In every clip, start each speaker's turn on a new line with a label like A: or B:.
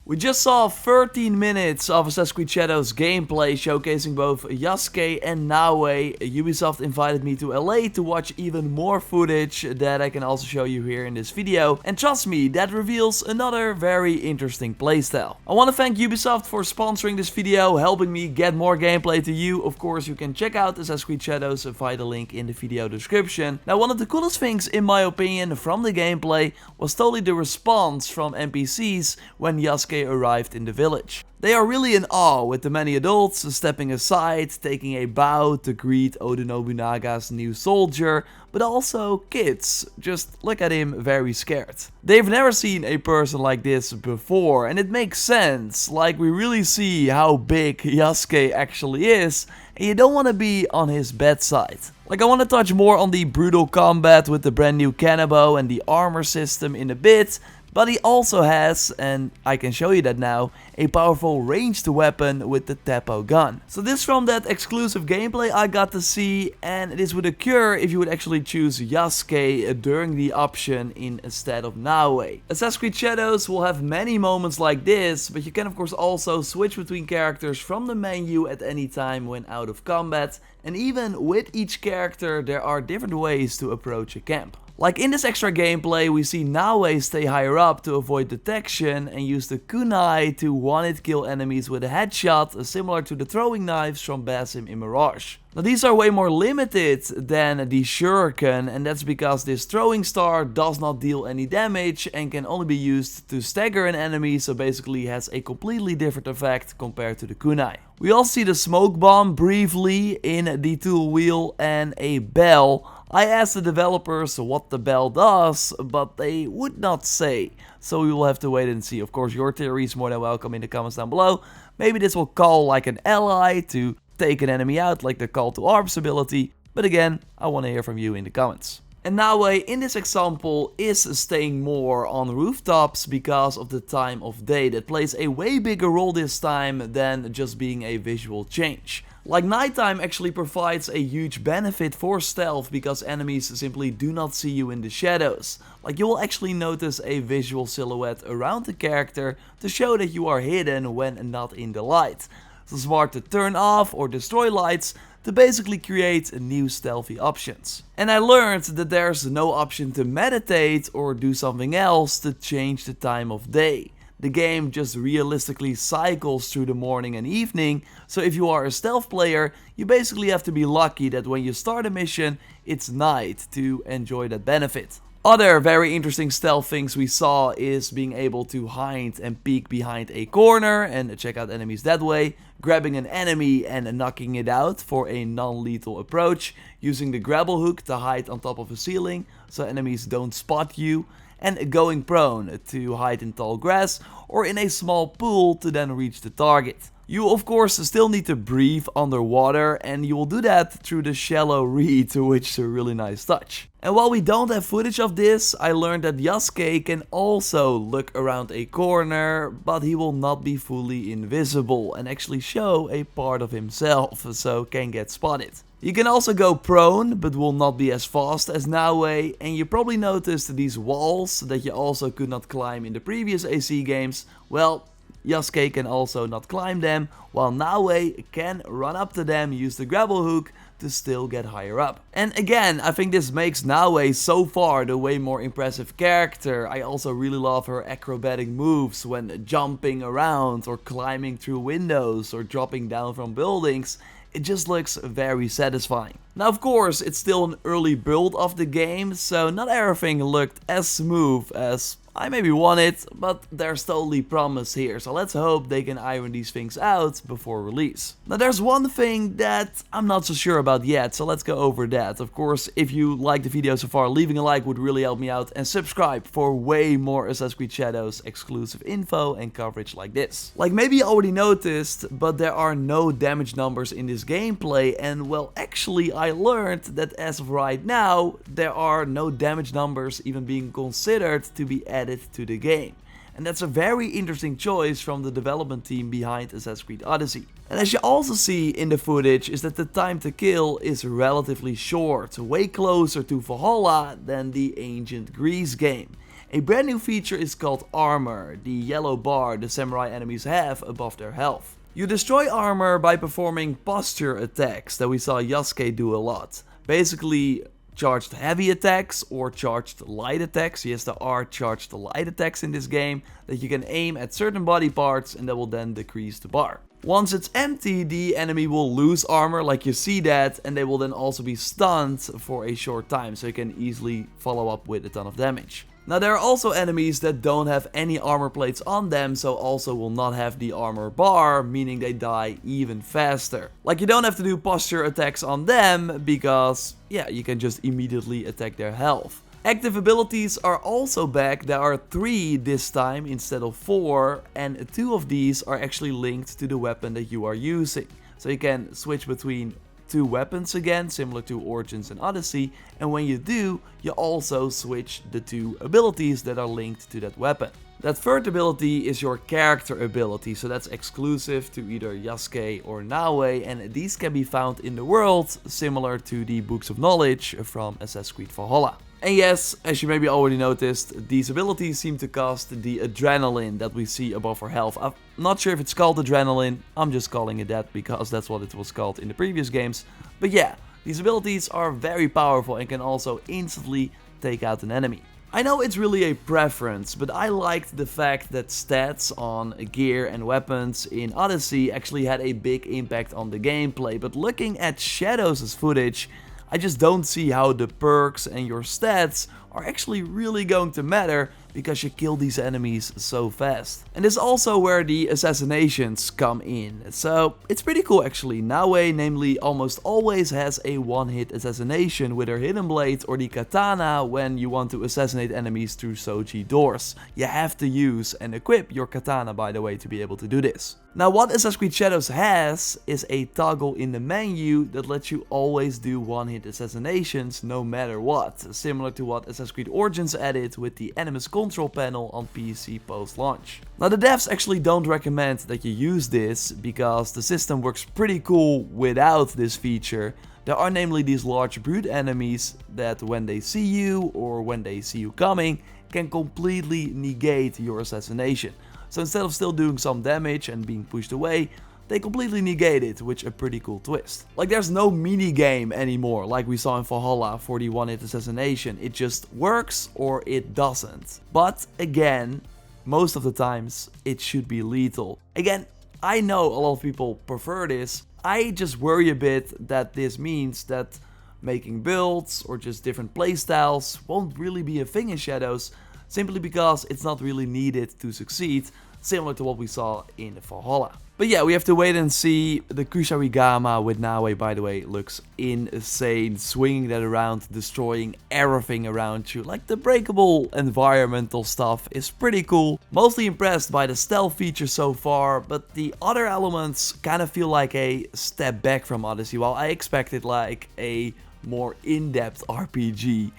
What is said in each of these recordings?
A: We just saw 13 minutes of Assassin's Creed Shadows gameplay showcasing both Yasuke and Naue. Ubisoft invited me to LA to watch even more footage that I can also show you here in this video. And trust me, that reveals another very interesting playstyle. I want to thank Ubisoft for sponsoring this video, helping me get more gameplay to you. Of course, you can check out Assassin's Creed Shadows via the link in the video description. Now, one of the coolest things in my opinion from the gameplay was totally the response from NPCs when Yasuke arrived in the village. They are really in awe with the many adults stepping aside, taking a bow to greet Oda Nobunaga's new soldier, but also kids. Just look at him very scared. They've never seen a person like this before, and it makes sense, like we really see how big Yasuke actually is, and you don't want to be on his bedside. Like, I want to touch more on the brutal combat with the brand new Kanabo and the armor system in a bit, but he also has, and I can show you that now, a powerful ranged weapon with the Teppo gun. So this from that exclusive gameplay I got to see, and this would occur if you would actually choose Yasuke during the option instead of Naue. Assassin's Creed Shadows will have many moments like this, but you can of course also switch between characters from the menu at any time when out of combat, and even with each character there are different ways to approach a camp. Like in this extra gameplay, we see Naue stay higher up to avoid detection and use the kunai to one-hit kill enemies with a headshot, similar to the throwing knives from Basim in Mirage. Now these are way more limited than the shuriken, and that's because this throwing star does not deal any damage and can only be used to stagger an enemy, so basically has a completely different effect compared to the kunai. We also see the smoke bomb briefly in the tool wheel and a bell. I asked the developers what the bell does, but they would not say, so we will have to wait and see. Of course, your theory is more than welcome in the comments down below. Maybe this will call like an ally to take an enemy out, like the call to arms ability, but again, I want to hear from you in the comments. And Naue in this example is staying more on rooftops because of the time of day. That plays a way bigger role this time than just being a visual change. Like, nighttime actually provides a huge benefit for stealth because enemies simply do not see you in the shadows. Like, you will actually notice a visual silhouette around the character to show that you are hidden when not in the light. So smart to turn off or destroy lights to basically create new stealthy options. And I learned that there's no option to meditate or do something else to change the time of day. The game just realistically cycles through the morning and evening, so if you are a stealth player, you basically have to be lucky that when you start a mission, it's night to enjoy that benefit. Other very interesting stealth things we saw is being able to hide and peek behind a corner and check out enemies that way, grabbing an enemy and knocking it out for a non-lethal approach, using the grapple hook to hide on top of a ceiling so enemies don't spot you, and going prone to hide in tall grass or in a small pool to then reach the target. You of course still need to breathe underwater, and you will do that through the shallow reed, which is a really nice touch. And while we don't have footage of this, I learned that Yasuke can also look around a corner, but he will not be fully invisible and actually show a part of himself, so can get spotted. You can also go prone, but will not be as fast as Naue, and you probably noticed these walls that you also could not climb in the previous AC games. Well, Yasuke can also not climb them, while Naue can run up to them, use the grapple hook to still get higher up. And again, I think this makes Naue so far the way more impressive character. I also really love her acrobatic moves when jumping around or climbing through windows or dropping down from buildings. It just looks very satisfying. Now of course, it's still an early build of the game, so not everything looked as smooth as I maybe wanted, but there's totally promise here, so let's hope they can iron these things out before release. Now there's one thing that I'm not so sure about yet, so let's go over that. Of course, if you liked the video so far, leaving a like would really help me out, and subscribe for way more Assassin's Creed Shadows exclusive info and coverage like this. Like maybe you already noticed, but there are no damage numbers in this gameplay, and well, actually I learned that as of right now, there are no damage numbers even being considered to be added to the game. And that's a very interesting choice from the development team behind Assassin's Creed Odyssey. And as you also see in the footage is that the time to kill is relatively short, way closer to Valhalla than the ancient Greece game. A brand new feature is called armor, the yellow bar the samurai enemies have above their health. You destroy armor by performing posture attacks that we saw Yasuke do a lot. Basically charged heavy attacks or charged light attacks. Yes, there are charged light attacks in this game that you can aim at certain body parts and that will then decrease the bar. Once it's empty, the enemy will lose armor like you see that, and they will then also be stunned for a short time, so you can easily follow up with a ton of damage. Now there are also enemies that don't have any armor plates on them, so also will not have the armor bar, meaning they die even faster. Like you don't have to do posture attacks on them, because yeah, you can just immediately attack their health. Active abilities are also back. There are 3 this time instead of 4, and 2 of these are actually linked to the weapon that you are using. So you can switch between 2 weapons again, similar to Origins and Odyssey, and when you do, you also switch the 2 abilities that are linked to that weapon. That third ability is your character ability, so that's exclusive to either Yasuke or Naoe, and these can be found in the world, similar to the Books of Knowledge from Assassin's Creed Valhalla. And yes, as you maybe already noticed, these abilities seem to cost the adrenaline that we see above our health. I'm not sure if it's called adrenaline, I'm just calling it that because that's what it was called in the previous games. But yeah, these abilities are very powerful and can also instantly take out an enemy. I know it's really a preference, but I liked the fact that stats on gear and weapons in Odyssey actually had a big impact on the gameplay. But looking at Shadows' footage, I just don't see how the perks and your stats are actually really going to matter because you kill these enemies so fast. And this is also where the assassinations come in. So it's pretty cool actually. Naoe namely almost always has a one-hit assassination with her hidden blade or the katana when you want to assassinate enemies through Soji doors. You have to use and equip your katana, by the way, to be able to do this. Now what Assassin's Creed Shadows has is a toggle in the menu that lets you always do one-hit assassinations no matter what, similar to what Assassin's Creed Origins added with the Animus control panel on PC post-launch. Now the devs actually don't recommend that you use this because the system works pretty cool without this feature. There are namely these large brute enemies that when they see you or when they see you coming can completely negate your assassination. So instead of still doing some damage and being pushed away, they completely negate it, which is a pretty cool twist. Like there's no mini game anymore like we saw in Valhalla for the one-hit assassination. It just works or it doesn't. But again, most of the times it should be lethal. Again, I know a lot of people prefer this. I just worry a bit that this means that making builds or just different playstyles won't really be a thing in Shadows, simply because it's not really needed to succeed, similar to what we saw in Valhalla. But yeah, we have to wait and see. The Kusarigama with Naoe, by the way, looks insane. Swinging that around, destroying everything around you. Like the breakable environmental stuff is pretty cool. Mostly impressed by the stealth feature so far, but the other elements kind of feel like a step back from Odyssey, while I expected like a more in-depth RPG.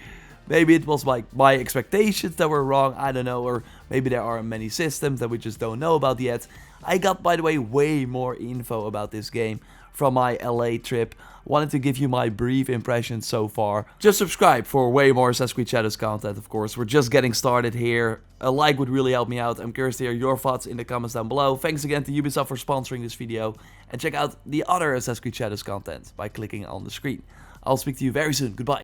A: Maybe it was like my expectations that were wrong, I don't know, or maybe there are many systems that we just don't know about yet. I got, by the way, way more info about this game from my LA trip. Wanted to give you my brief impressions so far. Just subscribe for way more Assassin's Creed Shadows content, of course. We're just getting started here. A like would really help me out. I'm curious to hear your thoughts in the comments down below. Thanks again to Ubisoft for sponsoring this video. And check out the other Assassin's Creed Shadows content by clicking on the screen. I'll speak to you very soon. Goodbye.